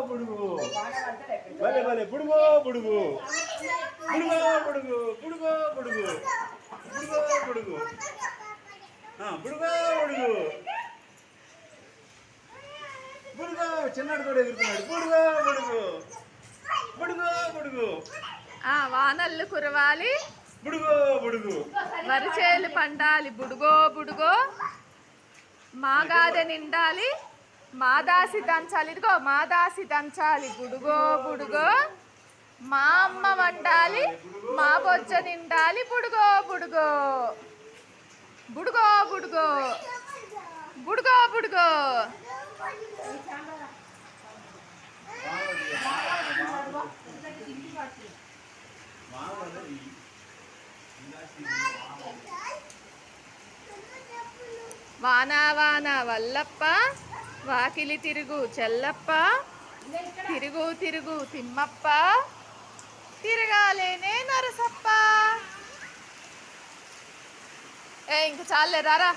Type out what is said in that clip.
బుడుగు భలే భలే బుడుగో బుడుగు బుడుగో బుడుగు బుడుగో బుడుగు బుడుగో బుడుగు బుడుగో బుడుగు బుడుగో చిన్నాడు కూడా ఎగురుతున్నాడు బుడుగో బుడుగు బుడుగో బుడుగు వానల్లు కురవాలి బుడుగో బుడుగు వరిచేలు పండాలి బుడుగో బుడుగో మాగాదె నిండాలి మాదాసి దంచాలి ఇదిగో మాదాసి దంచాలి బుడుగో బుడుగో మా అమ్మ వండాలి మా బొజ్జ నిండాలి బుడుగో బుడుగో బుడుగో బుడుగో బుడుగో బుడుగో వానా వాన వల్లప్ప వాకిలి తిరుగు చెల్లప్ప తిరుగు తిరుగు తిమ్మప్ప తిరగాలేనే నరసప్ప ఇంక చాలే రారా.